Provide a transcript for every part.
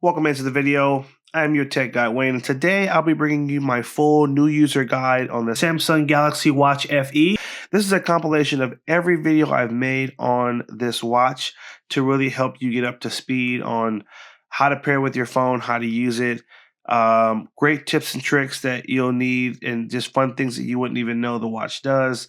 Welcome into the video. I'm your tech guy Wayne, and today I'll be bringing you my full new user guide on the Samsung Galaxy Watch FE. This is a compilation of every video I've made on this watch to really help you get up to speed on how to pair with your phone, how to use it. Great tips and tricks that you'll need, and just fun things that you wouldn't even know the watch does.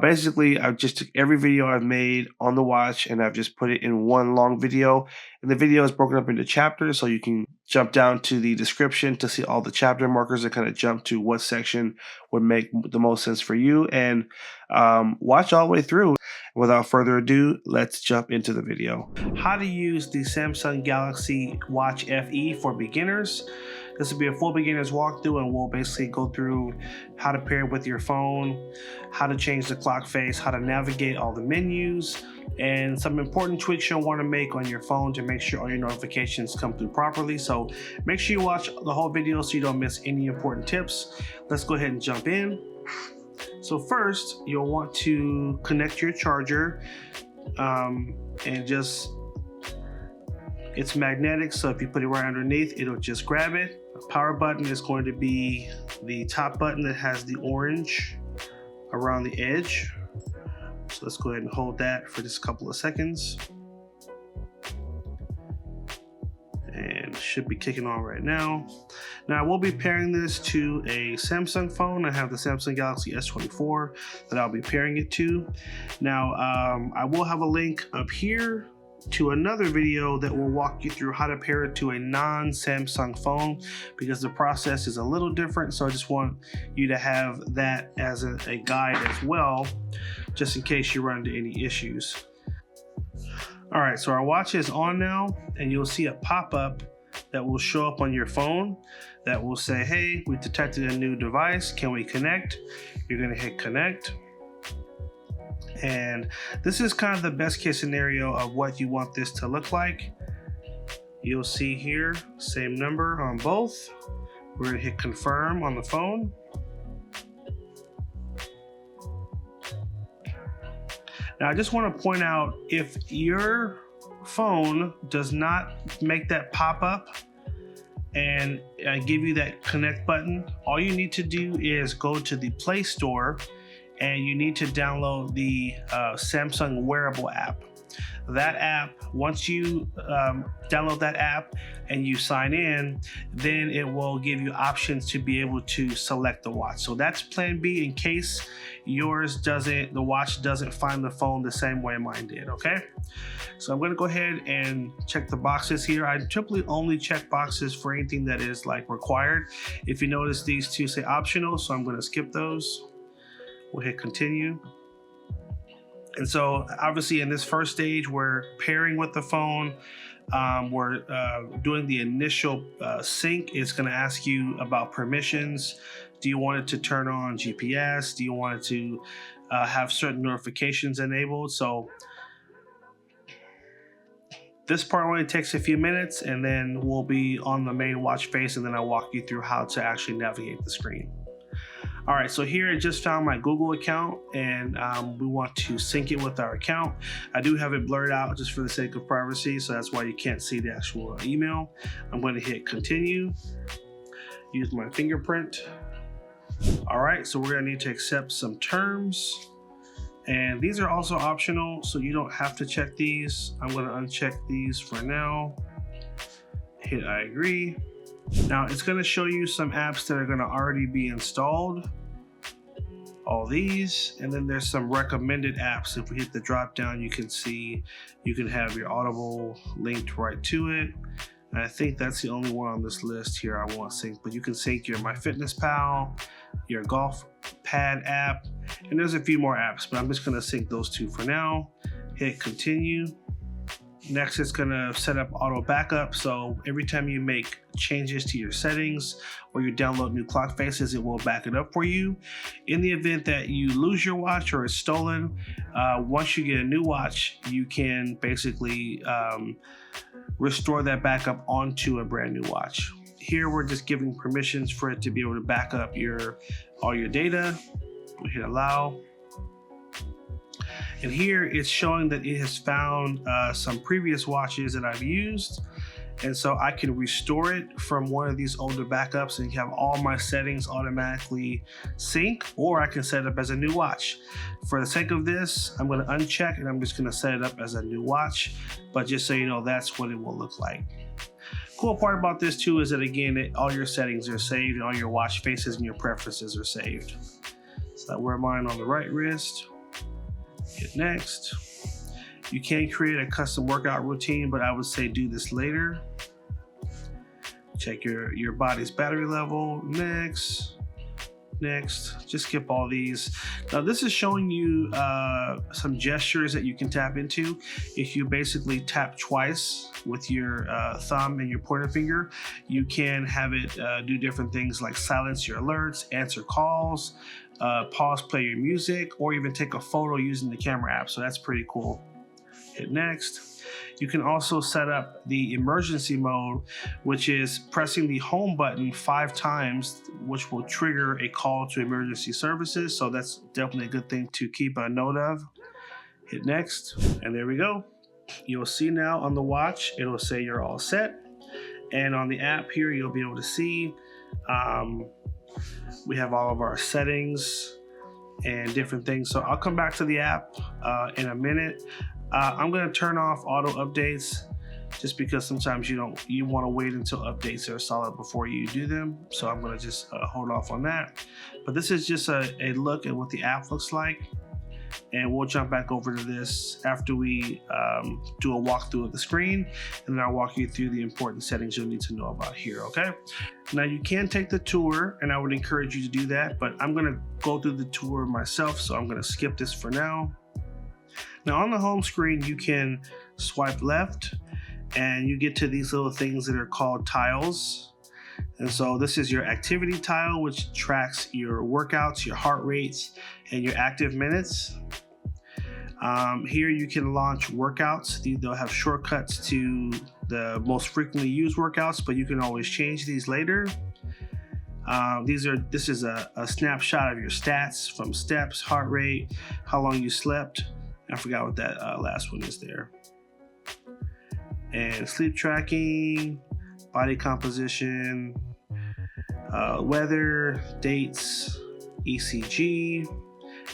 Basically, I've just took every video I've made on the watch and I've just put it in one long video. And the video is broken up into chapters, so you can jump down to the description to see all the chapter markers and kind of jump to what section would make the most sense for you, and watch all the way through. Without further ado, let's jump into the video. How to use the Samsung Galaxy Watch FE for beginners. This will be a full beginner's walkthrough, and we'll basically go through how to pair with your phone, how to change the clock face, how to navigate all the menus, and some important tweaks you'll want to make on your phone to make sure all your notifications come through properly. So make sure you watch the whole video so you don't miss any important tips. Let's go ahead and jump in. So first, you'll want to connect your charger, and it's magnetic, so if you put it right underneath, it'll just grab it. The power button is going to be the top button that has the orange around the edge. So let's go ahead and hold that for just a couple of seconds. And should be kicking on right now. Now I will be pairing this to a Samsung phone. I have the Samsung Galaxy S24 that I'll be pairing it to. Now I will have a link up here to another video that will walk you through how to pair it to a non-Samsung phone, because the process is a little different. So I just want you to have that as a guide as well, just in case you run into any issues. All right, so our watch is on now, and you'll see a pop-up that will show up on your phone that will say, hey, we detected a new device, can we connect? You're gonna hit connect. And this is kind of the best case scenario of what you want this to look like. You'll see here, same number on both. We're gonna hit confirm on the phone. Now I just want to point out, if your phone does not make that pop up and give you that connect button, all you need to do is go to the Play Store and you need to download the Samsung wearable app. That app, once you download that app and you sign in, then it will give you options to be able to select the watch. So that's plan B in case the watch doesn't find the phone the same way mine did, okay? So I'm gonna go ahead and check the boxes here. I typically only check boxes for anything that is like required. If you notice, these two say optional, so I'm gonna skip those. We'll hit continue. And so obviously in this first stage, we're pairing with the phone. We're doing the initial sync. It's gonna ask you about permissions. Do you want it to turn on GPS? Do you want it to have certain notifications enabled? So this part only takes a few minutes, and then we'll be on the main watch face, and then I'll walk you through how to actually navigate the screen. All right, so here I just found my Google account, and we want to sync it with our account. I do have it blurred out just for the sake of privacy, so that's why you can't see the actual email. I'm going to hit continue, use my fingerprint. All right, so we're gonna need to accept some terms, and these are also optional, so you don't have to check these. I'm gonna uncheck these for now. Hit I agree. Now it's gonna show you some apps that are gonna already be installed, all these, and then there's some recommended apps. If we hit the drop down, you can see you can have your Audible linked right to it. And I think that's the only one on this list here I want sync, but you can sync your MyFitnessPal, your golf pad app, and there's a few more apps, but I'm just gonna sync those two for now. Hit continue. Next, it's gonna set up auto backup. So every time you make changes to your settings or you download new clock faces, it will back it up for you. In the event that you lose your watch or it's stolen, once you get a new watch, you can basically restore that backup onto a brand new watch. Here, we're just giving permissions for it to be able to back up all your data. We hit allow. And here it's showing that it has found some previous watches that I've used, And so I can restore it from one of these older backups and have all my settings automatically sync, or I can set it up as a new watch. For the sake of this, I'm going to uncheck and I'm just going to set it up as a new watch. But just so you know, that's what it will look like. Cool part about this too is that again, all your settings are saved and all your watch faces and your preferences are saved. So I wear mine on the right wrist. Hit next. You can create a custom workout routine, but I would say do this later. Check your body's battery level. Next. Just skip all these. Now this is showing you some gestures that you can tap into. If you basically tap twice with your thumb and your pointer finger, you can have it do different things like silence your alerts, answer calls, pause, play your music, or even take a photo using the camera app. So that's pretty cool. Hit next. You can also set up the emergency mode, which is pressing the home button 5 times, which will trigger a call to emergency services. So that's definitely a good thing to keep a note of. Hit next, and there we go. You'll see now on the watch, it'll say you're all set. And on the app here, you'll be able to see we have all of our settings and different things. So I'll come back to the app in a minute. I'm going to turn off auto updates just because sometimes you want to wait until updates are solid before you do them. So I'm going to just hold off on that. But this is just a look at what the app looks like. And we'll jump back over to this after we do a walkthrough of the screen, and then I'll walk you through the important settings you'll need to know about here, okay? Now you can take the tour, and I would encourage you to do that, but I'm gonna go through the tour myself, so I'm gonna skip this for now. Now on the home screen, you can swipe left, and you get to these little things that are called tiles. And so this is your activity tile, which tracks your workouts, your heart rates, and your active minutes. Here you can launch workouts. They'll have shortcuts to the most frequently used workouts, but you can always change these later. This is a snapshot of your stats from steps, heart rate, how long you slept. I forgot what that last one is there. And sleep tracking, body composition, weather, dates, ECG,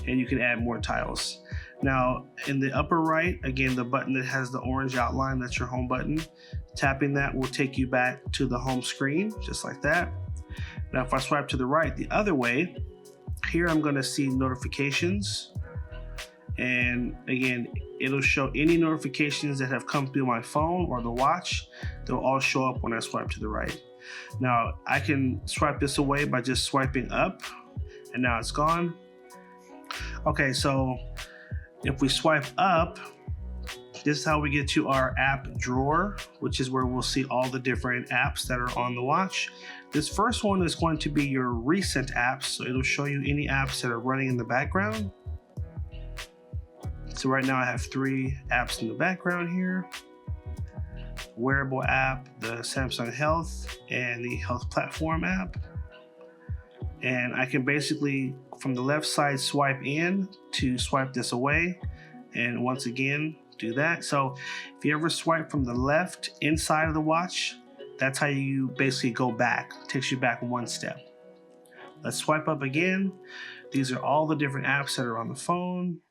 and you can add more tiles. Now in the upper right, again, the button that has the orange outline, that's your home button. Tapping that will take you back to the home screen, just like that. Now if I swipe to the right, the other way, here I'm gonna see notifications. And again, it'll show any notifications that have come through my phone or the watch. They'll all show up when I swipe to the right. Now I can swipe this away by just swiping up, and now it's gone. Okay, so if we swipe up, this is how we get to our app drawer, which is where we'll see all the different apps that are on the watch. This first one is going to be your recent apps, so it'll show you any apps that are running in the background. So right now I have 3 apps in the background here. Wearable app, the Samsung Health, and the Health Platform app. And I can basically, from the left side, swipe in to swipe this away. And once again, do that. So if you ever swipe from the left inside of the watch, that's how you basically go back. It takes you back 1 step. Let's swipe up again. These are all the different apps that are on the phone.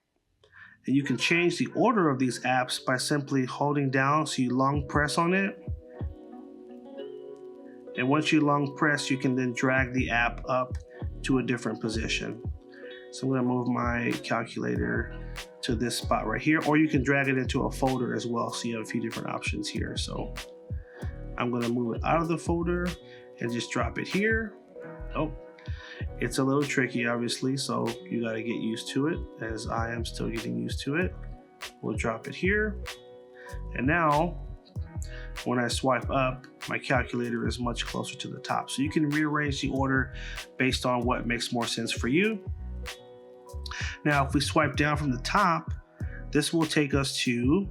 And you can change the order of these apps by simply holding down, so you long press on it. And once you long press, you can then drag the app up to a different position. So I'm gonna move my calculator to this spot right here, or you can drag it into a folder as well. So you have a few different options here. So I'm gonna move it out of the folder and just drop it here. Oh, it's a little tricky, obviously, so you got to get used to it, as I am still getting used to it. We'll drop it here. And now, when I swipe up, my calculator is much closer to the top. So you can rearrange the order based on what makes more sense for you. Now, if we swipe down from the top, this will take us to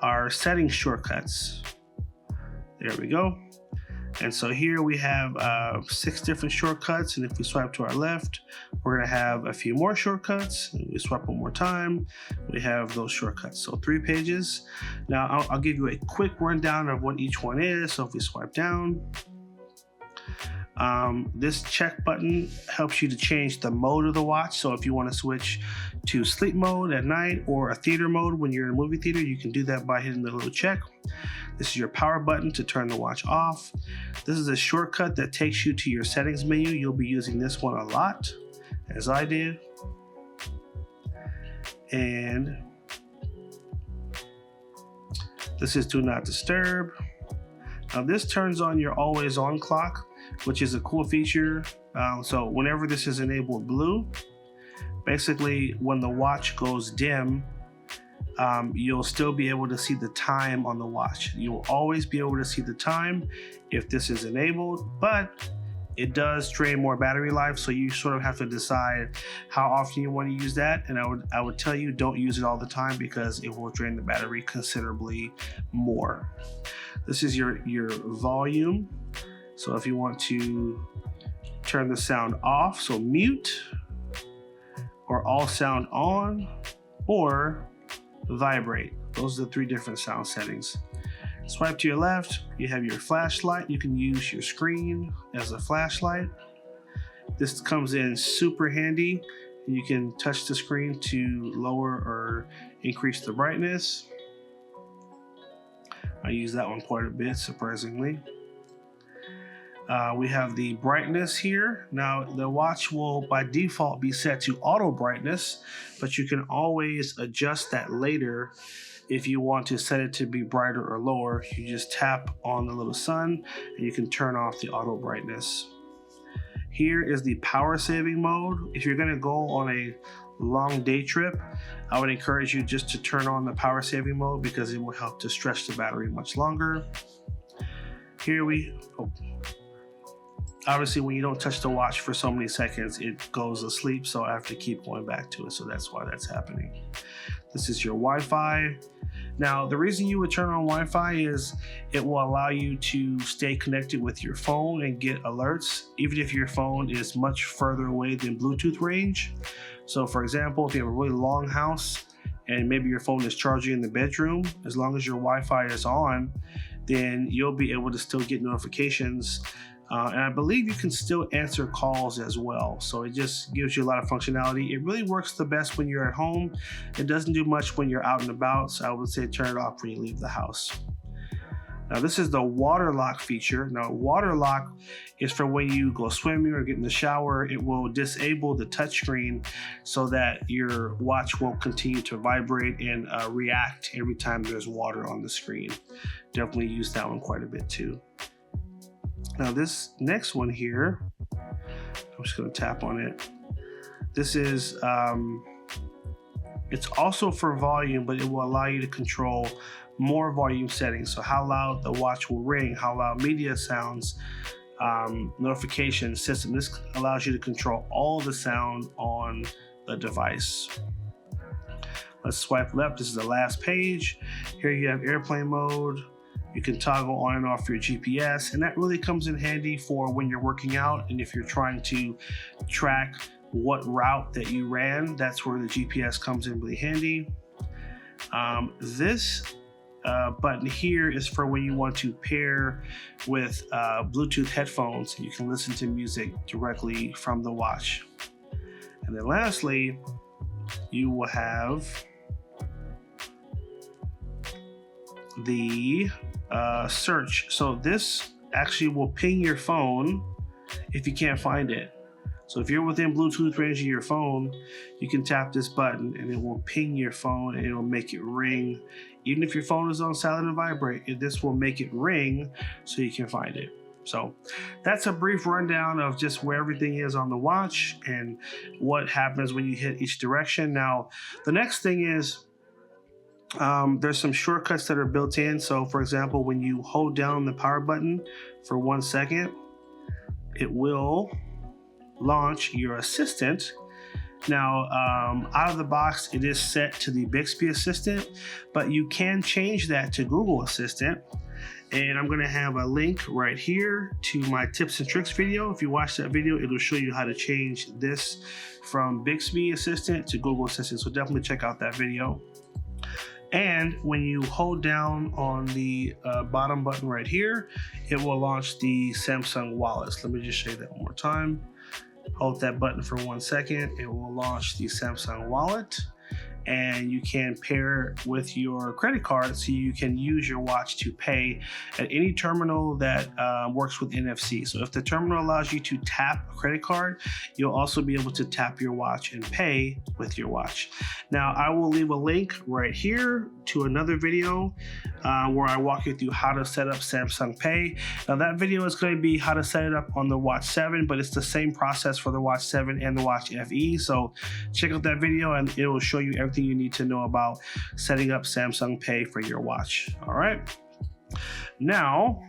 our settings shortcuts. There we go. And so here we have 6 different shortcuts, and if we swipe to our left, we're going to have a few more shortcuts. And we swipe one more time, we have those shortcuts. So 3 pages. Now I'll give you a quick rundown of what each one is. So if we swipe down, this check button helps you to change the mode of the watch. So if you want to switch to sleep mode at night or a theater mode when you're in a movie theater, you can do that by hitting the little check. This is your power button to turn the watch off. This is a shortcut that takes you to your settings menu. You'll be using this one a lot, as I did. And this is do not disturb. Now this turns on your always on clock, which is a cool feature. So whenever this is enabled blue, basically when the watch goes dim, you'll still be able to see the time on the watch. You'll always be able to see the time if this is enabled, but it does drain more battery life, so you sort of have to decide how often you want to use that. And I would tell you, don't use it all the time because it will drain the battery considerably more. This is your volume. So if you want to turn the sound off, so mute, or all sound on, or vibrate. Those are the 3 different sound settings. Swipe to your left, you have your flashlight. You can use your screen as a flashlight. This comes in super handy. You can touch the screen to lower or increase the brightness. I use that one quite a bit, surprisingly. We have the brightness here. Now the watch will by default be set to auto brightness, but you can always adjust that later if you want to set it to be brighter or lower. You just tap on the little sun and you can turn off the auto brightness. Here is the power saving mode. If you're going to go on a long day trip, I would encourage you just to turn on the power saving mode because it will help to stretch the battery much longer. Here obviously when you don't touch the watch for so many seconds, it goes asleep, so I have to keep going back to it, so that's why that's happening. This is your Wi-Fi. Now the reason you would turn on Wi-Fi is it will allow you to stay connected with your phone and get alerts even if your phone is much further away than Bluetooth range. So for example, if you have a really long house and maybe your phone is charging in the bedroom, as long as your Wi-Fi is on, then you'll be able to still get notifications. And I believe you can still answer calls as well. So it just gives you a lot of functionality. It really works the best when you're at home. It doesn't do much when you're out and about. So I would say turn it off when you leave the house. Now this is the water lock feature. Now water lock is for when you go swimming or get in the shower. It will disable the touchscreen so that your watch won't continue to vibrate and react every time there's water on the screen. Definitely use that one quite a bit too. Now this next one here, I'm just going to tap on it. This is, it's also for volume, but it will allow you to control more volume settings. So how loud the watch will ring, how loud media sounds, notification system. This allows you to control all the sound on the device. Let's swipe left. This is the last page. Here you have airplane mode. You can toggle on and off your GPS, and that really comes in handy for when you're working out and if you're trying to track what route that you ran. That's where the GPS comes in really handy. This button here is for when you want to pair with Bluetooth headphones. You can listen to music directly from the watch. And then lastly, you will have the search. So this actually will ping your phone if you can't find it. So if you're within Bluetooth range of your phone, you can tap this button and it will ping your phone and it will make it ring. Even if your phone is on silent and vibrate, this will make it ring so you can find it. So that's a brief rundown of just where everything is on the watch and what happens when you hit each direction. Now, the next thing is there's some shortcuts that are built in. So for example, when you hold down the power button for 1 second, it will launch your assistant. Now, out of the box, it is set to the Bixby Assistant, but you can change that to Google Assistant. And I'm gonna have a link right here to my tips and tricks video. If you watch that video, it'll show you how to change this from Bixby Assistant to Google Assistant. So definitely check out that video. And when you hold down on the bottom button right here, it will launch the Samsung wallets. Let me just show you that one more time. Hold that button for 1 second. It will launch the Samsung wallet. And you can pair with your credit card, so you can use your watch to pay at any terminal that works with NFC. So if the terminal allows you to tap a credit card, you'll also be able to tap your watch and pay with your watch. Now, I will leave a link right here to another video where I walk you through how to set up Samsung Pay. Now, that video is going to be how to set it up on the Watch 7, but it's the same process for the Watch 7 and the Watch FE. So check out that video and it will show you everything you need to know about setting up Samsung Pay for your watch. All right. Now,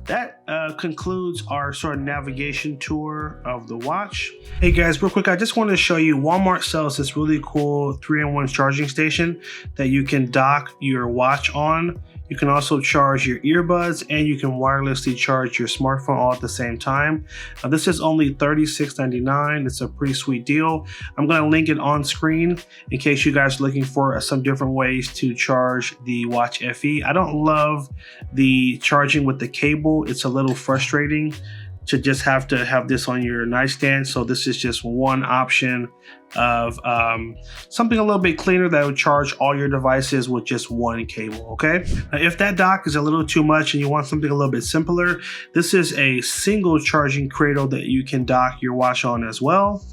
that concludes our sort of navigation tour of the watch. Hey guys, real quick, I just want to show you Walmart sells this really cool 3-in-1 charging station that you can dock your watch on. You can also charge your earbuds and you can wirelessly charge your smartphone all at the same time. Now, this is only $36.99. It's a pretty sweet deal. I'm going to link it on screen in case you guys are looking for some different ways to charge the Watch FE. I don't love the charging with the cable. It's a little frustrating to just have to have this on your nightstand. So this is just one option of something a little bit cleaner that would charge all your devices with just one cable, okay? Now, if that dock is a little too much and you want something a little bit simpler, this is a single charging cradle that you can dock your watch on as well.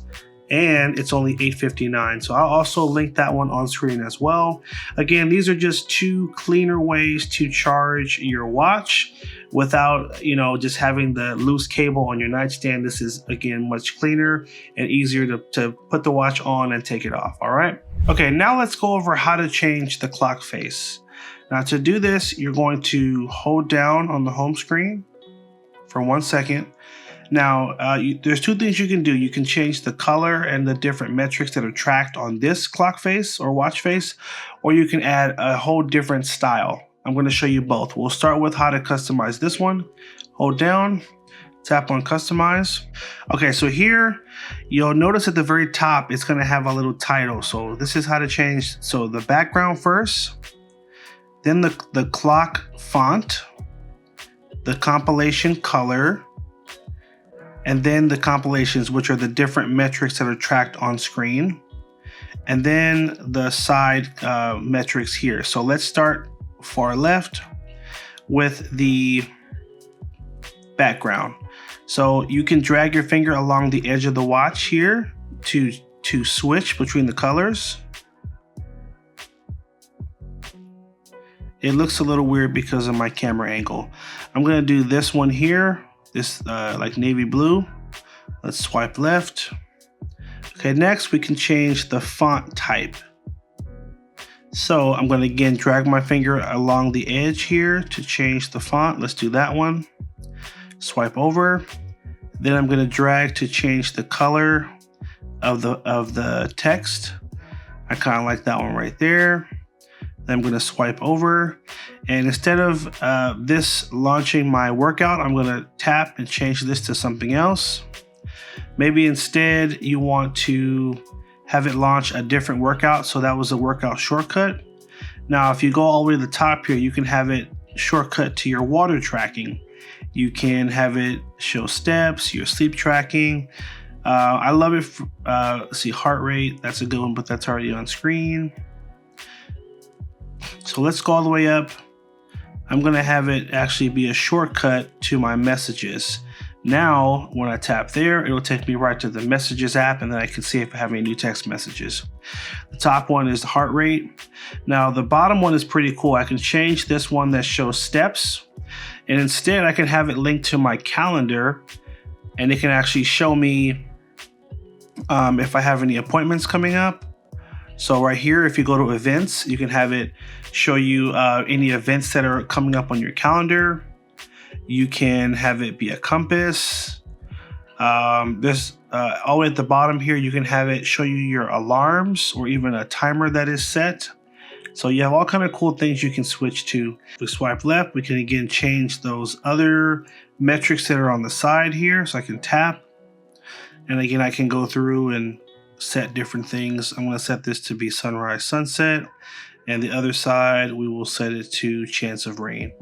And it's only $8.59. So I'll also link that one on screen as well. Again, these are just two cleaner ways to charge your watch without, you know, just having the loose cable on your nightstand. This is, again, much cleaner and easier to put the watch on and take it off, all right? Okay, now let's go over how to change the clock face. Now to do this, you're going to hold down on the home screen for 1 second. Now, there's two things you can do. You can change the color and the different metrics that are tracked on this clock face or watch face, or you can add a whole different style. I'm going to show you both. We'll start with how to customize this one. Hold down, tap on customize. Okay, so here you'll notice at the very top, it's going to have a little title. So this is how to change. So the background first, then the clock font, the compilation color, and then the compilations, which are the different metrics that are tracked on screen, and then the side metrics here. So let's start far left with the background. So you can drag your finger along the edge of the watch here to switch between the colors. It looks a little weird because of my camera angle. I'm gonna do this one here. This like navy blue. Let's swipe left. Okay, next we can change the font type. So I'm going to again drag my finger along the edge here to change the font. Let's do that one. Swipe over. Then I'm going to drag to change the color of the text. I kind of like that one right there. Then I'm going to swipe over, and instead of this launching my workout, I'm going to tap and change this to something else. Maybe instead you want to have it launch a different workout. So that was a workout shortcut. Now, if you go all the way to the top here, you can have it shortcut to your water tracking. You can have it show steps, your sleep tracking. I love it. Let's see, heart rate. That's a good one, but that's already on screen. So let's go all the way up. I'm going to have it actually be a shortcut to my messages. Now, when I tap there, it'll take me right to the messages app, and then I can see if I have any new text messages. The top one is the heart rate. Now, the bottom one is pretty cool. I can change this one that shows steps, and instead I can have it linked to my calendar, and it can actually show me if I have any appointments coming up. So right here, if you go to events, you can have it show you any events that are coming up on your calendar. You can have it be a compass. There's all the way at the bottom here, you can have it show you your alarms or even a timer that is set. So you have all kind of cool things you can switch to. If we swipe left, we can again change those other metrics that are on the side here. So I can tap, and again, I can go through and set different things. I'm going to set this to be sunrise, sunset, and the other side, we will set it to chance of rain.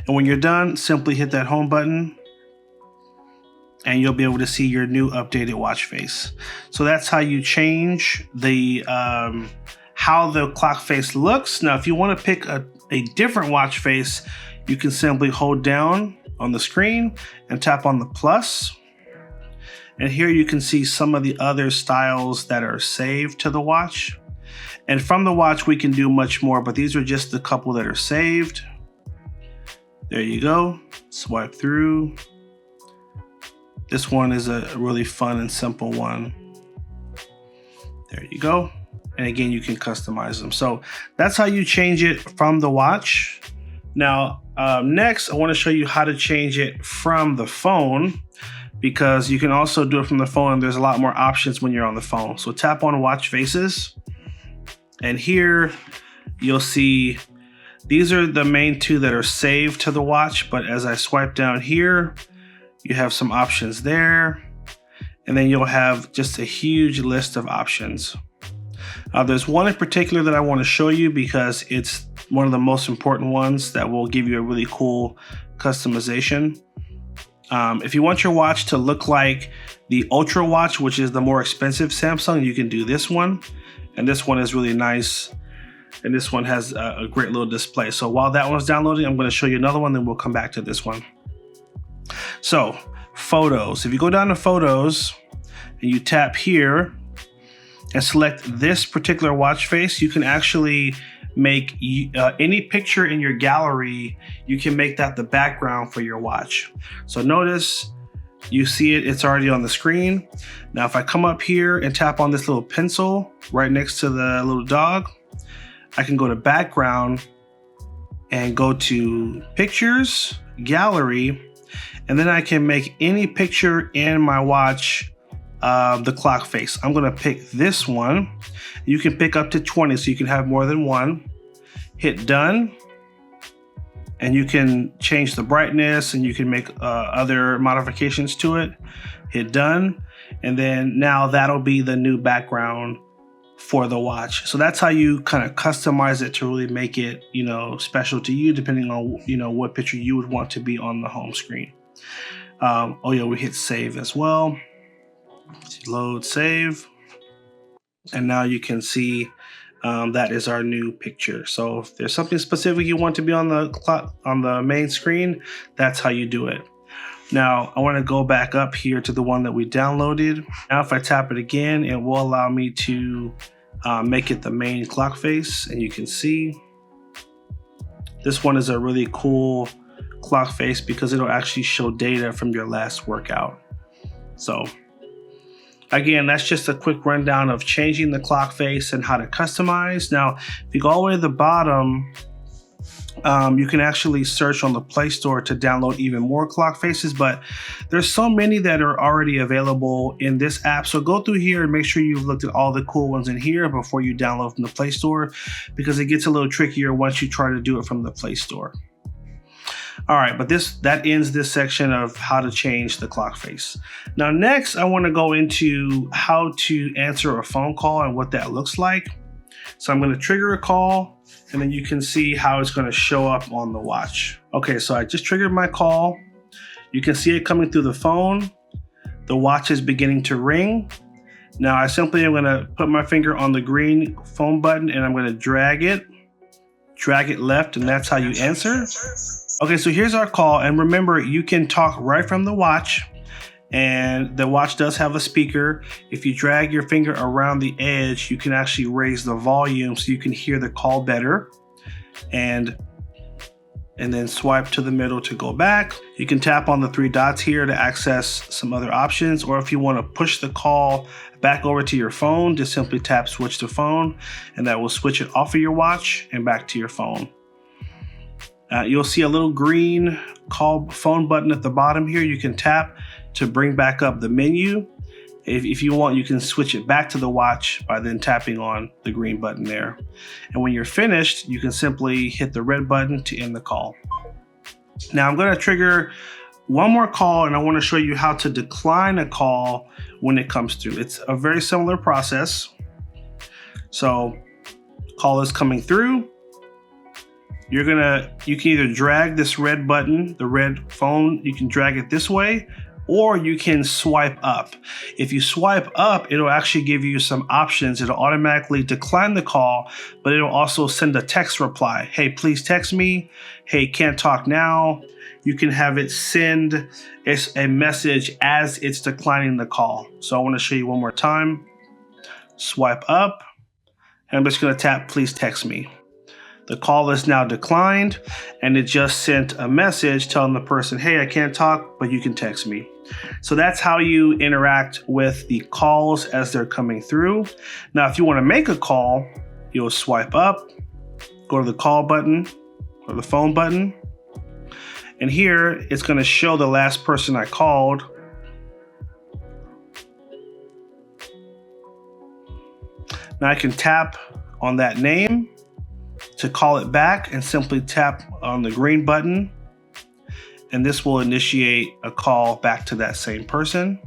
And when you're done, simply hit that home button, and you'll be able to see your new updated watch face. So that's how you change the how the clock face looks. Now, if you want to pick a different watch face, you can simply hold down on the screen and tap on the plus. And here you can see some of the other styles that are saved to the watch. And from the watch, we can do much more, but these are just the couple that are saved. There you go. Swipe through. This one is a really fun and simple one. There you go. And again, you can customize them. So that's how you change it from the watch. Now, next, I want to show you how to change it from the phone, because you can also do it from the phone, and there's a lot more options when you're on the phone. So tap on watch faces, and here you'll see these are the main two that are saved to the watch. But as I swipe down here, you have some options there, and then you'll have just a huge list of options. There's one in particular that I want to show you because it's one of the most important ones that will give you a really cool customization. If you want your watch to look like the Ultra watch, which is the more expensive Samsung, you can do this one. And this one is really nice. And this one has a great little display. So while that one's downloading, I'm going to show you another one, then we'll come back to this one. So photos, if you go down to photos and you tap here and select this particular watch face, you can actually make any picture in your gallery, you can make that the background for your watch. So notice you see it's already on the screen. Now, if I come up here and tap on this little pencil right next to the little dog, I can go to background and go to pictures, gallery, and then I can make any picture in my watch the clock face. I'm going to pick this one. You can pick up to 20, so you can have more than one. Hit done, and you can change the brightness, and you can make other modifications to it. Hit done, and then now that'll be the new background for the watch. So that's how you kind of customize it to really make it, special to you, depending on, what picture you would want to be on the home screen. Oh yeah, we hit save as well. Load, save, and now you can see that is our new picture. So if there's something specific you want to be on the clock on the main screen, that's how you do it. Now I want to go back up here to the one that we downloaded. Now if I tap it again, it will allow me to make it the main clock face, and you can see this one is a really cool clock face because it'll actually show data from your last workout. So again, that's just a quick rundown of changing the clock face and how to customize. Now, if you go all the way to the bottom, you can actually search on the Play Store to download even more clock faces, but there's so many that are already available in this app. So go through here and make sure you've looked at all the cool ones in here before you download from the Play Store, because it gets a little trickier once you try to do it from the Play Store. All right, but that ends this section of how to change the clock face. Now, next, I want to go into how to answer a phone call and what that looks like. So I'm going to trigger a call, and then you can see how it's going to show up on the watch. Okay, so I just triggered my call. You can see it coming through the phone. The watch is beginning to ring. Now, I simply am going to put my finger on the green phone button, and I'm going to drag it left, and that's how you answer. Okay, so here's our call, and remember, you can talk right from the watch, and the watch does have a speaker. If you drag your finger around the edge, you can actually raise the volume so you can hear the call better, and then swipe to the middle to go back. You can tap on the three dots here to access some other options, or if you want to push the call back over to your phone, just simply tap switch to phone, and that will switch it off of your watch and back to your phone. You'll see a little green call phone button at the bottom here. You can tap to bring back up the menu, If you want, you can switch it back to the watch by then tapping on the green button there. And when you're finished, you can simply hit the red button to end the call. Now I'm going to trigger one more call, and I want to show you how to decline a call when it comes through. It's a very similar process. So call is coming through. You can either drag this red button, the red phone, you can drag it this way, or you can swipe up. If you swipe up, it'll actually give you some options. It'll automatically decline the call, but it'll also send a text reply. Hey, please text me. Hey, can't talk now. You can have it send a message as it's declining the call. So I want to show you one more time. Swipe up, and I'm just going to tap please text me. The call is now declined, and it just sent a message telling the person, hey, I can't talk, but you can text me. So that's how you interact with the calls as they're coming through. Now, if you want to make a call, you'll swipe up, go to the call button or the phone button. And here it's going to show the last person I called. Now I can tap on that name to call it back and simply tap on the green button. And this will initiate a call back to that same person.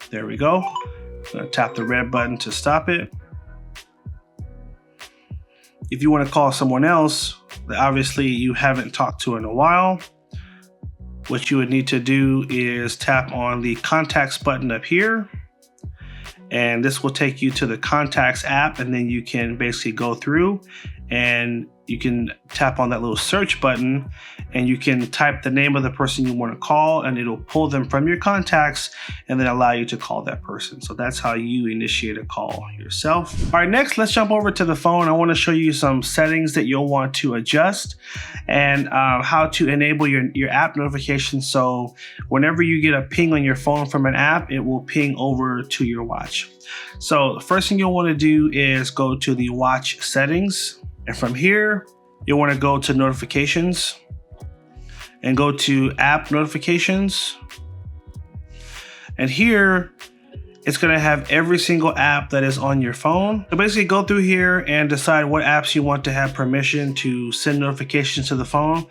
There we go. I'm going to tap the red button to stop it. If you want to call someone else that obviously you haven't talked to in a while, what you would need to do is tap on the contacts button up here. And this will take you to the contacts app, and then you can basically go through and you can tap on that little search button and you can type the name of the person you want to call, and it'll pull them from your contacts and then allow you to call that person. So that's how you initiate a call yourself. All right, next, let's jump over to the phone. I want to show you some settings that you'll want to adjust and how to enable your app notifications. So whenever you get a ping on your phone from an app, it will ping over to your watch. So the first thing you'll want to do is go to the watch settings. And from here, you'll want to go to notifications and go to app notifications. And here, it's going to have every single app that is on your phone. So basically go through here and decide what apps you want to have permission to send notifications to the phone.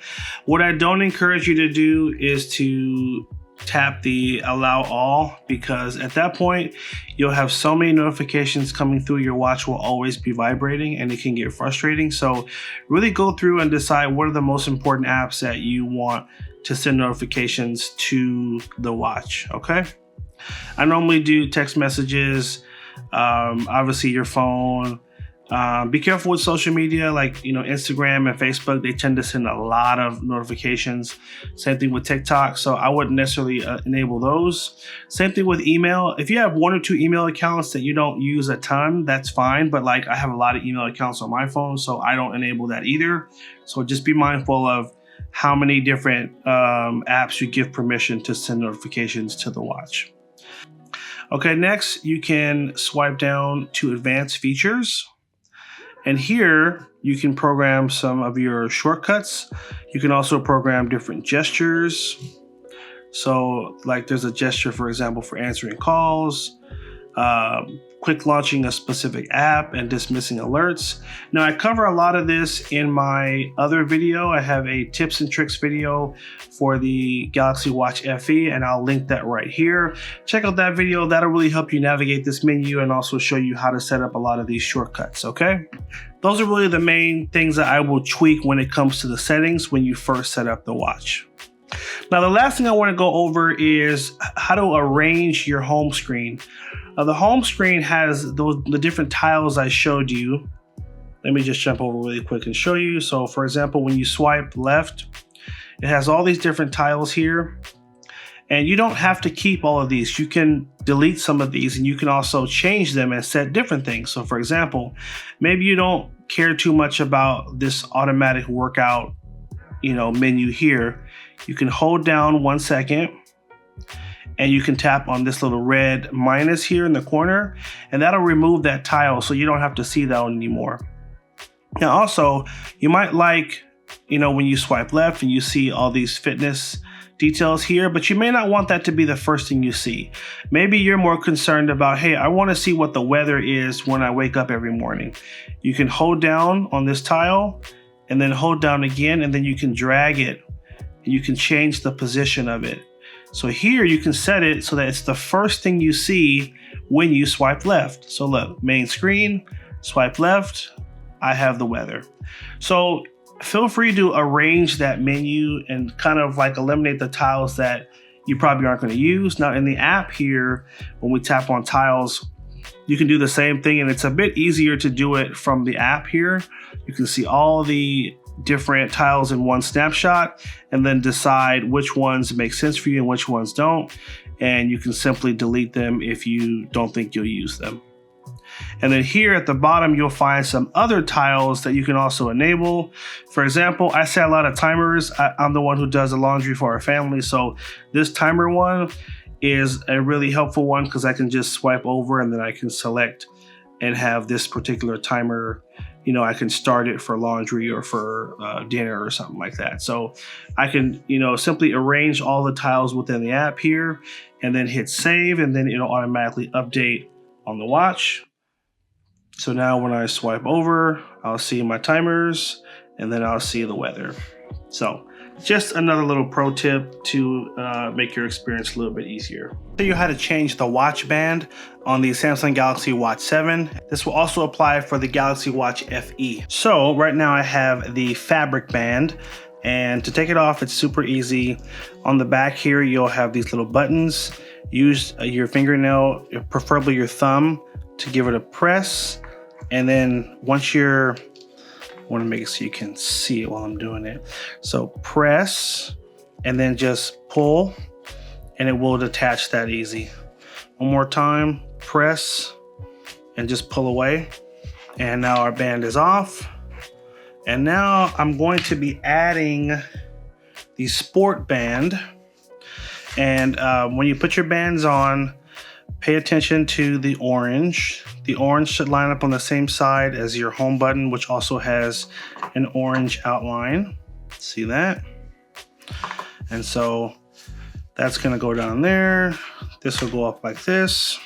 What I don't encourage you to do is to tap the allow all, because at that point you'll have so many notifications coming through. Your watch will always be vibrating and it can get frustrating. So really go through and decide what are the most important apps that you want to send notifications to the watch. Okay, I normally do text messages, obviously your phone. Be careful with social media like Instagram and Facebook. They tend to send a lot of notifications. Same thing with TikTok. So I wouldn't necessarily enable those. Same thing with email. If you have 1 or 2 email accounts that you don't use a ton, that's fine. But like I have a lot of email accounts on my phone, so I don't enable that either. So just be mindful of how many different apps you give permission to send notifications to the watch. Okay, next you can swipe down to advanced features. And here you can program some of your shortcuts. You can also program different gestures. So like there's a gesture, for example, for answering calls, quick launching a specific app, and dismissing alerts. Now I cover a lot of this in my other video. I have a tips and tricks video for the Galaxy Watch FE, and I'll link that right here. Check out that video. That'll really help you navigate this menu and also show you how to set up a lot of these shortcuts, okay? Those are really the main things that I will tweak when it comes to the settings when you first set up the watch. Now, the last thing I want to go over is how to arrange your home screen. The home screen has the different tiles I showed you. Let me just jump over really quick and show you. So for example, when you swipe left, it has all these different tiles here. And you don't have to keep all of these. You can delete some of these, and you can also change them and set different things. So for example, maybe you don't care too much about this automatic workout, menu here. You can hold down 1 second and you can tap on this little red minus here in the corner, and that'll remove that tile so you don't have to see that one anymore. Now also, you might like, when you swipe left and you see all these fitness details here, but you may not want that to be the first thing you see. Maybe you're more concerned about, hey, I want to see what the weather is when I wake up every morning. You can hold down on this tile and then hold down again, and then you can drag it and you can change the position of it. So here you can set it so that it's the first thing you see when you swipe left. So look, main screen, swipe left, I have the weather. So feel free to arrange that menu and kind of like eliminate the tiles that you probably aren't going to use. Now in the app here, when we tap on tiles, you can do the same thing, and it's a bit easier to do it from the app here. You can see all the different tiles in one snapshot and then decide which ones make sense for you and which ones don't. And you can simply delete them if you don't think you'll use them. And then here at the bottom, you'll find some other tiles that you can also enable. For example, I set a lot of timers. I'm the one who does the laundry for our family. So this timer one is a really helpful one because I can just swipe over and then I can select and have this particular timer. You know, I can start it for laundry or for dinner or something like that. So I can, you know, simply arrange all the tiles within the app here and then hit save, and then it'll automatically update on the watch. So now when I swipe over, I'll see my timers and then I'll see the weather. So just another little pro tip to make your experience a little bit easier. I'll show you how to change the watch band on the Samsung Galaxy Watch 7. This will also apply for the Galaxy Watch FE. So right now I have the fabric band, and to take it off, it's super easy. On the back here, you'll have these little buttons. Use your fingernail, preferably your thumb, to give it a press. And then once you're, I want to make it so you can see it while I'm doing it. So press and then just pull and it will detach that easy. One more time, press and just pull away. And now our band is off. And now I'm going to be adding the sport band. And when you put your bands on, pay attention to the orange. The orange should line up on the same side as your home button, which also has an orange outline. See that? And so that's gonna go down there. This will go up like this.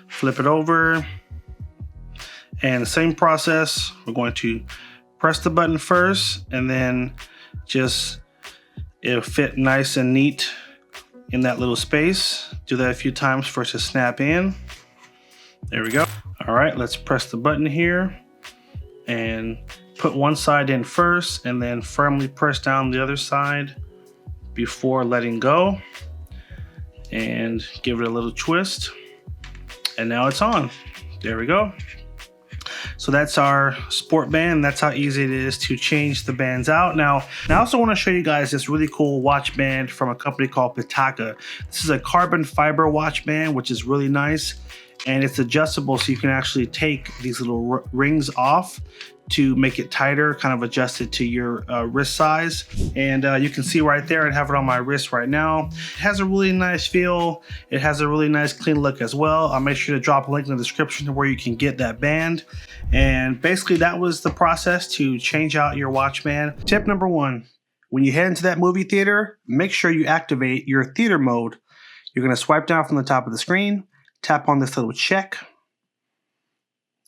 Flip it over. And the same process, we're going to press the button first and then just, it'll fit nice and neat in that little space. Do that a few times for it to snap in. There we go. All right, let's press the button here and put one side in first and then firmly press down the other side before letting go and give it a little twist. And now it's on. There we go. So that's our sport band. That's how easy it is to change the bands out. Now, I also want to show you guys this really cool watch band from a company called Pitaka. This is a carbon fiber watch band, which is really nice. And it's adjustable, so you can actually take these little rings off to make it tighter, kind of adjust it to your wrist size. And you can see right there, I have it on my wrist right now. It has a really nice feel. It has a really nice clean look as well. I'll make sure to drop a link in the description to where you can get that band. And basically that was the process to change out your watch band. Tip number one, when you head into that movie theater, make sure you activate your theater mode. You're gonna swipe down from the top of the screen, tap on this little check,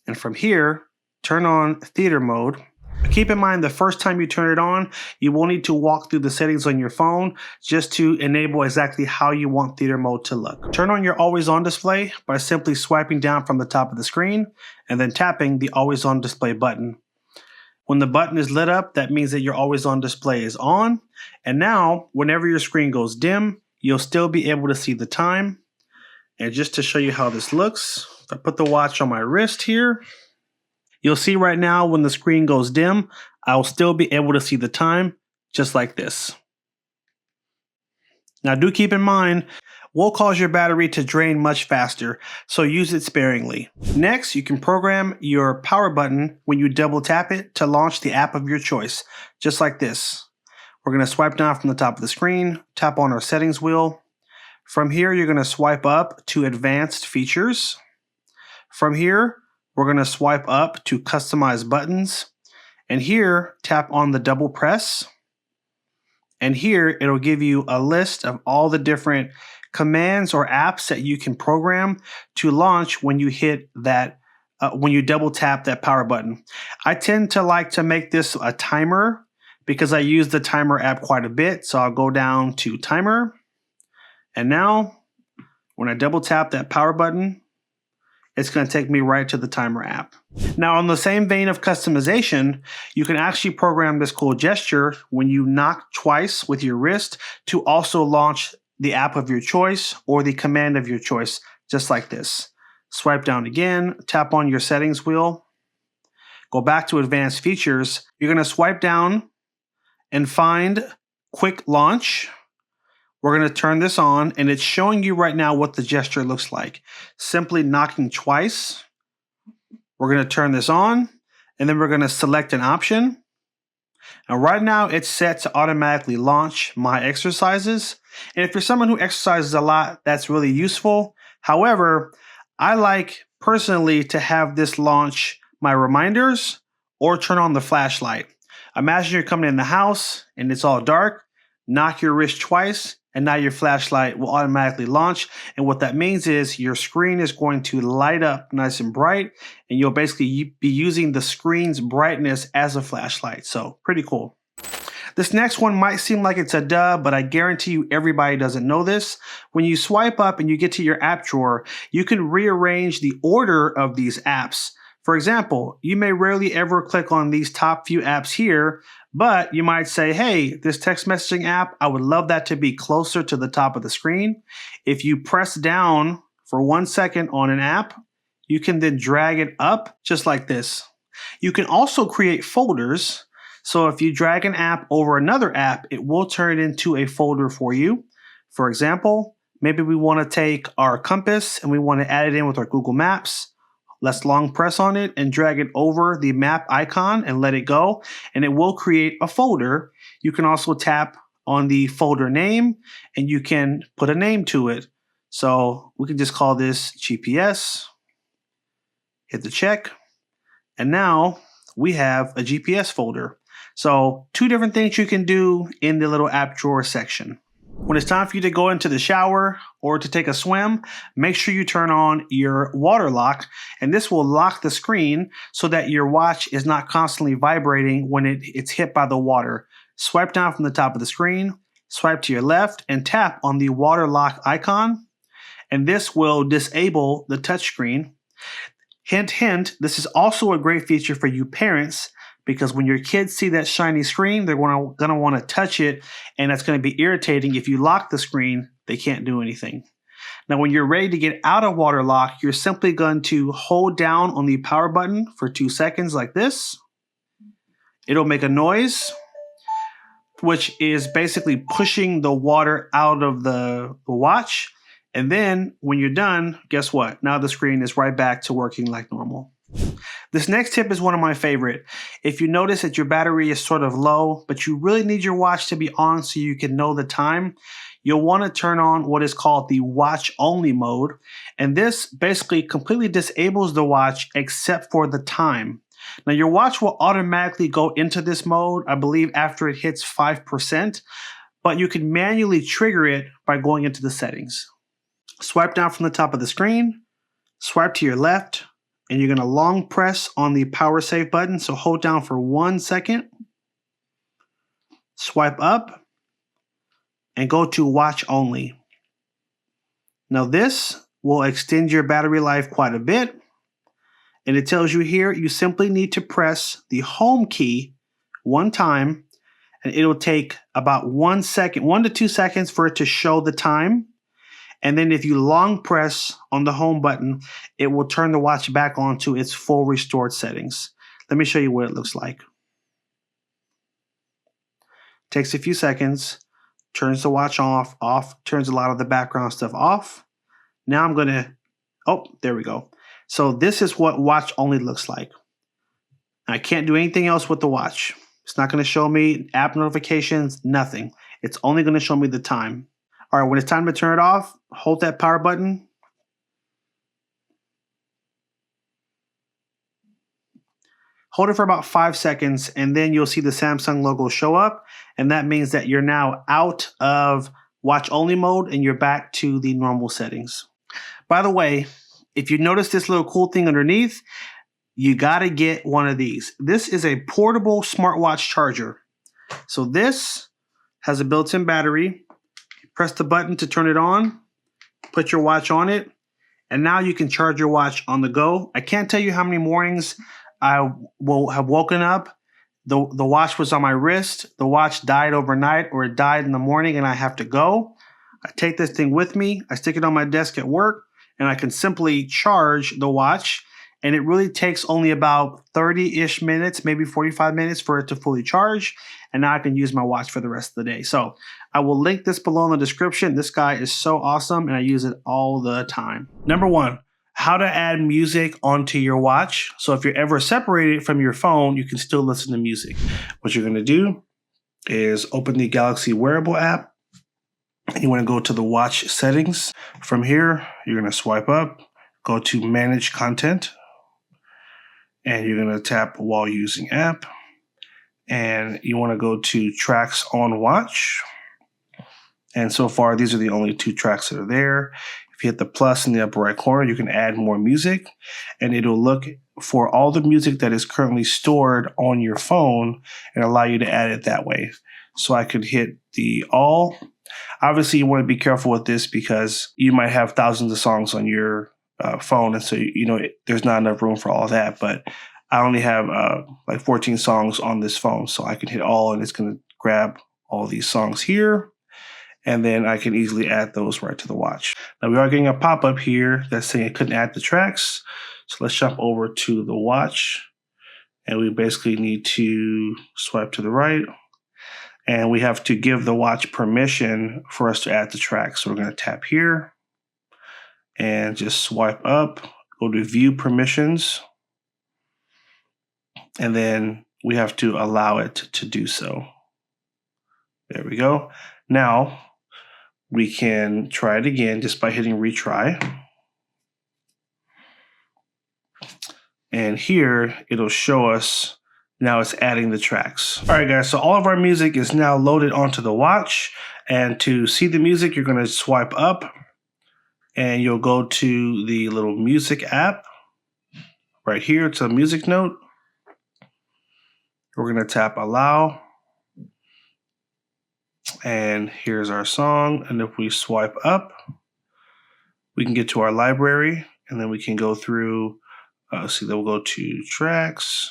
and from here, turn on theater mode. Keep in mind, the first time you turn it on, you will need to walk through the settings on your phone just to enable exactly how you want theater mode to look. Turn on your always on display by simply swiping down from the top of the screen and then tapping the always on display button. When the button is lit up, that means that your always on display is on. And now, whenever your screen goes dim, you'll still be able to see the time. And just to show you how this looks, I put the watch on my wrist here. You'll see right now when the screen goes dim, I'll still be able to see the time just like this. Now do keep in mind, will cause your battery to drain much faster, so use it sparingly. Next, you can program your power button when you double tap it to launch the app of your choice, just like this. We're going to swipe down from the top of the screen, tap on our settings wheel. From here, you're going to swipe up to advanced features. From here, we're going to swipe up to customize buttons. And here, tap on the double press. And here it'll give you a list of all the different commands or apps that you can program to launch when you hit that, when you double tap that power button. I tend to like to make this a timer because I use the timer app quite a bit. So I'll go down to timer. And now when I double tap that power button, it's going to take me right to the timer app. Now, on the same vein of customization, you can actually program this cool gesture when you knock twice with your wrist to also launch the app of your choice or the command of your choice, just like this. Swipe down again, tap on your settings wheel, go back to advanced features. You're going to swipe down and find quick launch. We're going to turn this on, and it's showing you right now what the gesture looks like. Simply knocking twice. We're going to turn this on, and then we're going to select an option. And right now, it's set to automatically launch my exercises. And if you're someone who exercises a lot, that's really useful. However, I like personally to have this launch my reminders or turn on the flashlight. Imagine you're coming in the house, and it's all dark. Knock your wrist twice, and now your flashlight will automatically launch. And what that means is your screen is going to light up nice and bright, and you'll basically be using the screen's brightness as a flashlight. So pretty cool. This next one might seem like it's a duh, but I guarantee you everybody doesn't know this. When you swipe up and you get to your app drawer, you can rearrange the order of these apps. For example, you may rarely ever click on these top few apps here, but you might say, hey, this text messaging app, I would love that to be closer to the top of the screen. If you press down for 1 second on an app, you can then drag it up just like this. You can also create folders. So if you drag an app over another app, it will turn it into a folder for you. For example, maybe we want to take our compass and we want to add it in with our Google Maps. Let's long press on it and drag it over the map icon and let it go, and it will create a folder. You can also tap on the folder name and you can put a name to it. So we can just call this GPS, hit the check, and now we have a GPS folder. So 2 different things you can do in the little app drawer section. When it's time for you to go into the shower or to take a swim, make sure you turn on your water lock, and this will lock the screen so that your watch is not constantly vibrating when it's hit by the water. Swipe down from the top of the screen, swipe to your left, and tap on the water lock icon, and this will disable the touchscreen. Hint, hint, this is also a great feature for you parents, because when your kids see that shiny screen, they're going to want to touch it, and that's going to be irritating. If you lock the screen, they can't do anything. Now, when you're ready to get out of water lock, you're simply going to hold down on the power button for 2 seconds like this. It'll make a noise, which is basically pushing the water out of the watch. And then when you're done, guess what? Now the screen is right back to working like normal. This next tip is one of my favorite. If you notice that your battery is sort of low, but you really need your watch to be on so you can know the time, you'll want to turn on what is called the watch only mode. And this basically completely disables the watch except for the time. Now your watch will automatically go into this mode, I believe after it hits 5%, but you can manually trigger it by going into the settings. Swipe down from the top of the screen, swipe to your left, and you're going to long press on the power save button. So hold down for 1 second, swipe up, and go to watch only. Now this will extend your battery life quite a bit. And it tells you here, you simply need to press the home key 1 time, and it'll take about 1 second, 1 to 2 seconds for it to show the time. And then if you long press on the home button, it will turn the watch back on to its full restored settings. Let me show you what it looks like. Takes a few seconds, turns the watch off, turns a lot of the background stuff off. Now I'm going to, oh, there we go. So this is what watch only looks like. I can't do anything else with the watch. It's not going to show me app notifications, nothing. It's only going to show me the time. All right, when it's time to turn it off, hold that power button. Hold it for about 5 seconds, and then you'll see the Samsung logo show up. And that means that you're now out of watch only mode and you're back to the normal settings. By the way, if you notice this little cool thing underneath, you got to get one of these. This is a portable smartwatch charger. So this has a built-in battery. Press the button to turn it on, put your watch on it, and now you can charge your watch on the go. I can't tell you how many mornings I will have woken up. The watch was on my wrist. The watch died overnight, or it died in the morning and I have to go. I take this thing with me. I stick it on my desk at work, and I can simply charge the watch. And it really takes only about 30-ish minutes, maybe 45 minutes for it to fully charge. And now I can use my watch for the rest of the day. So I will link this below in the description. This guy is so awesome and I use it all the time. Number 1, how to add music onto your watch. So if you're ever separated from your phone, you can still listen to music. What you're gonna do is open the Galaxy Wearable app. You wanna go to the watch settings. From here, you're gonna swipe up, go to manage content. And you're going to tap while using app. And you want to go to tracks on watch. And so far, these are the only 2 tracks that are there. If you hit the plus in the upper right corner, you can add more music. And it'll look for all the music that is currently stored on your phone and allow you to add it that way. So I could hit the all. Obviously, you want to be careful with this because you might have thousands of songs on your phone, and so there's not enough room for all that. But I only have like 14 songs on this phone, so I can hit all, and it's going to grab all these songs here, and then I can easily add those right to the watch. Now we are getting a pop-up here that's saying I couldn't add the tracks, so let's jump over to the watch, and we basically need to swipe to the right, and we have to give the watch permission for us to add the tracks. So we're going to tap here and just swipe up, go to view permissions, and then we have to allow it to do so. There we go. Now we can try it again just by hitting retry. And here it'll show us now it's adding the tracks. All right, guys, so all of our music is now loaded onto the watch. And to see the music, you're going to swipe up. And you'll go to the little music app right here. It's a music note. We're going to tap allow. And here's our song. And if we swipe up, we can get to our library. And then we can go through, see that we'll go to tracks.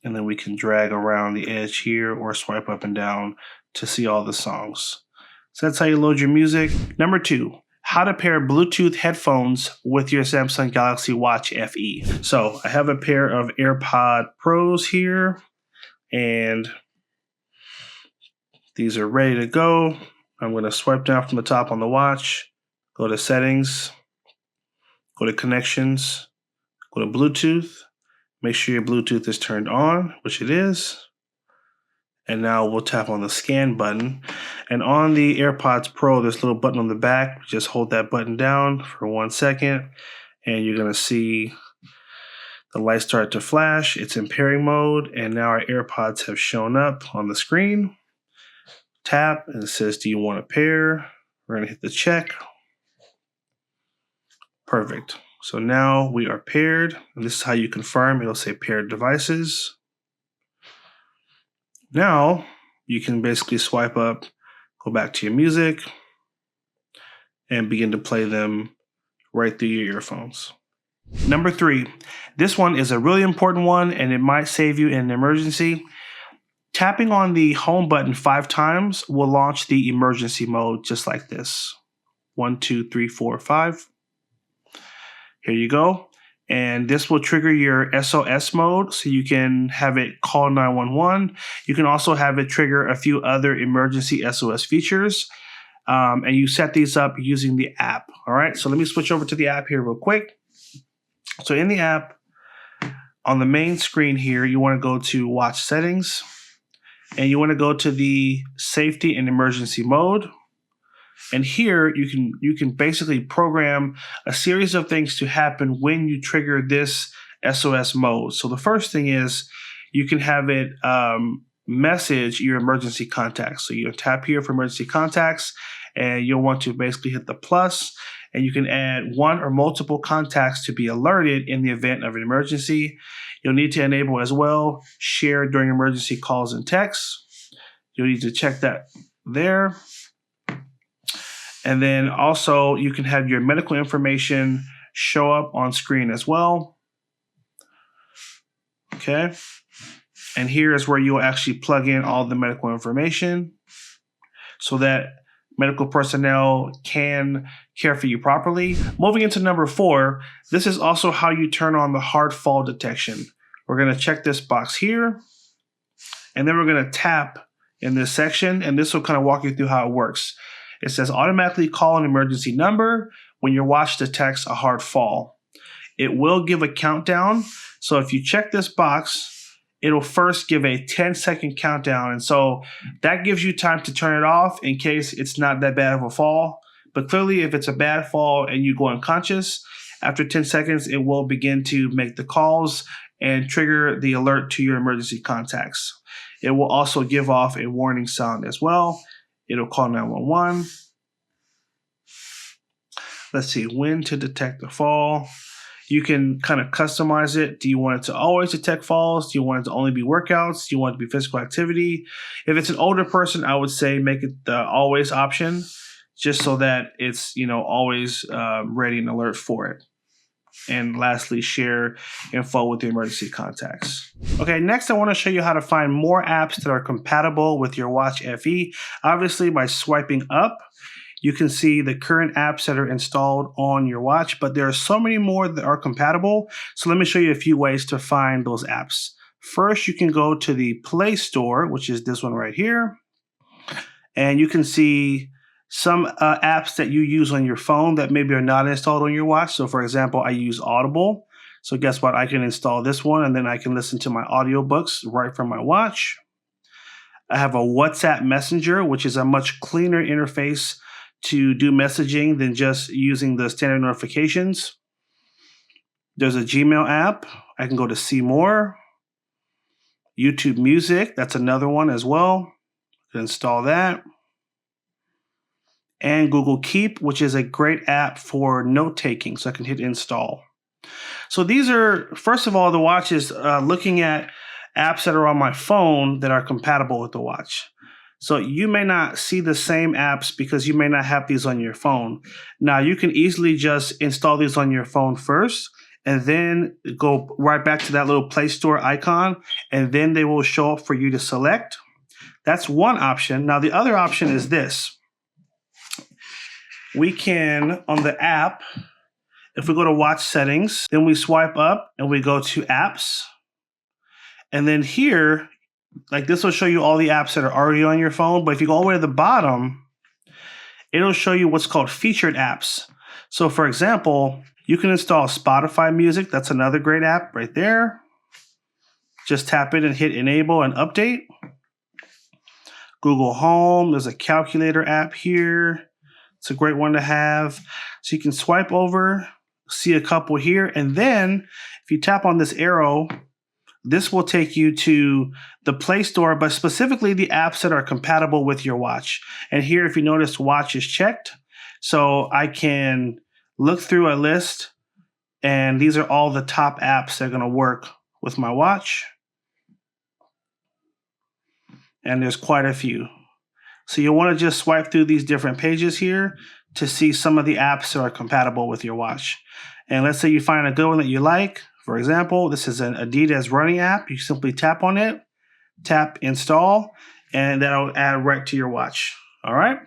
And then we can drag around the edge here or swipe up and down to see all the songs. So that's how you load your music. Number 2, how to pair Bluetooth headphones with your Samsung Galaxy Watch FE. So I have a pair of AirPod Pros here, and these are ready to go. I'm going to swipe down from the top on the watch, go to settings, go to connections, go to Bluetooth. Make sure your Bluetooth is turned on, which it is. And now we'll tap on the scan button. And on the AirPods Pro, there's a little button on the back. Just hold that button down for 1 second. And you're going to see the light start to flash. It's in pairing mode. And now our AirPods have shown up on the screen. Tap, and it says, do you want to pair? We're going to hit the check. Perfect. So now we are paired. And this is how you confirm. It'll say paired devices. Now you can basically swipe up, go back to your music, and begin to play them right through your earphones. Number 3, this one is a really important one, and it might save you in an emergency. Tapping on the home button 5 times will launch the emergency mode just like this. 1, 2, 3, 4, 5. Here you go. And this will trigger your SOS mode, so you can have it call 911. You can also have it trigger a few other emergency SOS features. And you set these up using the app. All right, so let me switch over to the app here real quick. So in the app, on the main screen here, you want to go to Watch Settings. And you want to go to the Safety and Emergency mode. And here you can basically program a series of things to happen when you trigger this SOS mode. So the first thing is you can have it message your emergency contacts. So you tap here for emergency contacts, and you'll want to basically hit the plus, and you can add one or multiple contacts to be alerted in the event of an emergency. You'll need to enable as well share during emergency calls and texts. You'll need to check that there. And then also you can have your medical information show up on screen as well. Okay. And here is where you'll actually plug in all the medical information so that medical personnel can care for you properly. Moving into number 4, this is also how you turn on the hard fall detection. We're going to check this box here, and then we're going to tap in this section, and this will kind of walk you through how it works. It says automatically call an emergency number when your watch detects a hard fall. It will give a countdown. So if you check this box, it'll first give a 10-second countdown. And so that gives you time to turn it off in case it's not that bad of a fall. But clearly, if it's a bad fall and you go unconscious, after 10 seconds, it will begin to make the calls and trigger the alert to your emergency contacts. It will also give off a warning sound as well. It'll call 911. Let's see, when to detect the fall. You can kind of customize it. Do you want it to always detect falls? Do you want it to only be workouts? Do you want it to be physical activity? If it's an older person, I would say make it the always option, just so that it's always ready and alert for it. And lastly, share info with your emergency contacts. Okay, next I want to show you how to find more apps that are compatible with your Watch FE. Obviously, by swiping up, you can see the current apps that are installed on your watch, but there are so many more that are compatible. So let me show you a few ways to find those apps. First, you can go to the Play Store, which is this one right here. And you can see some apps that you use on your phone that maybe are not installed on your watch. So for example, I use Audible. So guess what? I can install this one, and then I can listen to my audiobooks right from my watch. I have a WhatsApp Messenger, which is a much cleaner interface to do messaging than just using the standard notifications. There's a Gmail app. I can go to see more. YouTube Music, that's another one as well. Install that. And Google Keep, which is a great app for note-taking. So I can hit install. So these are, first of all, the watch is looking at apps that are on my phone that are compatible with the watch. So you may not see the same apps because you may not have these on your phone. Now you can easily just install these on your phone first and then go right back to that little Play Store icon, and then they will show up for you to select. That's one option. Now the other option is this. We can, on the app, if we go to watch settings, then we swipe up and we go to apps. And then here, like this will show you all the apps that are already on your phone. But if you go all the way to the bottom, it'll show you what's called featured apps. So for example, you can install Spotify music. That's another great app right there. Just tap it and hit enable and update. Google Home, there's a calculator app here. It's a great one to have. So you can swipe over, see a couple here, and then if you tap on this arrow, this will take you to the Play Store, but specifically the apps that are compatible with your watch. And here, if you notice, watch is checked. So I can look through a list, and these are all the top apps that are going to work with my watch. And there's quite a few. So you'll want to just swipe through these different pages here to see some of the apps that are compatible with your watch. And let's say you find a good one that you like. For example, this is an Adidas running app. You simply tap on it, tap install, and that'll add right to your watch. All right.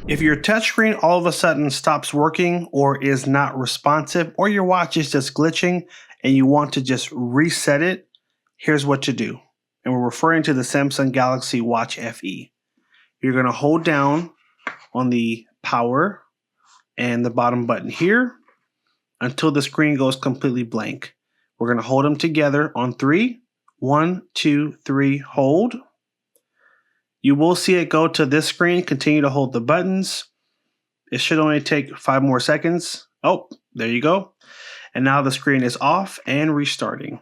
If your touchscreen all of a sudden stops working or is not responsive, or your watch is just glitching and you want to just reset it, here's what to do. And we're referring to the Samsung Galaxy Watch FE. You're going to hold down on the power and the bottom button here until the screen goes completely blank. We're going to hold them together on 3. 1, 2, 3, hold. You will see it go to this screen. Continue to hold the buttons. It should only take 5 more seconds. Oh, there you go. And now the screen is off and restarting.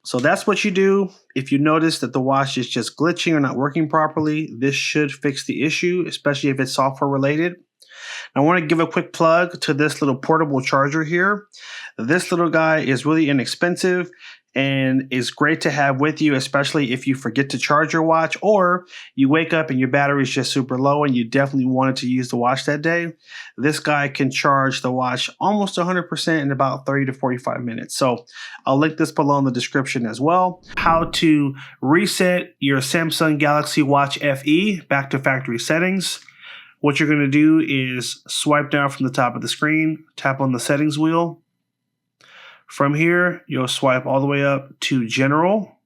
So that's what you do. If you notice that the watch is just glitching or not working properly, this should fix the issue, especially if it's software related. I want to give a quick plug to this little portable charger here. This little guy is really inexpensive and is great to have with you, especially if you forget to charge your watch or you wake up and your battery is just super low and you definitely wanted to use the watch that day. This guy can charge the watch almost 100% in about 30 to 45 minutes. So I'll link this below in the description as well. How to reset your Samsung Galaxy Watch FE back to factory settings. What you're going to do is swipe down from the top of the screen, tap on the settings wheel. From here, you'll swipe all the way up to General.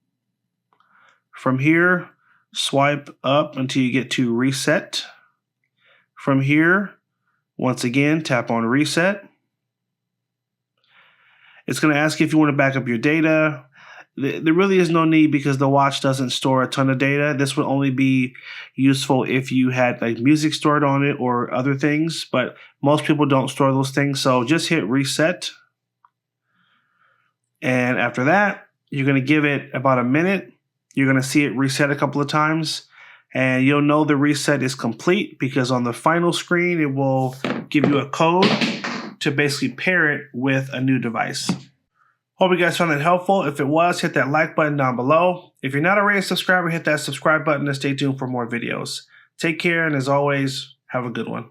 From here, swipe up until you get to Reset. From here, once again, tap on Reset. It's going to ask you if you want to back up your data. There really is no need because the watch doesn't store a ton of data. This would only be useful if you had like music stored on it or other things, but most people don't store those things. So just hit Reset. And after that, you're going to give it about a minute. You're going to see it reset a couple of times. And you'll know the reset is complete because on the final screen, it will give you a code to basically pair it with a new device. Hope you guys found that helpful. If it was, hit that like button down below. If you're not already a subscriber, hit that subscribe button and stay tuned for more videos. Take care, and as always, have a good one.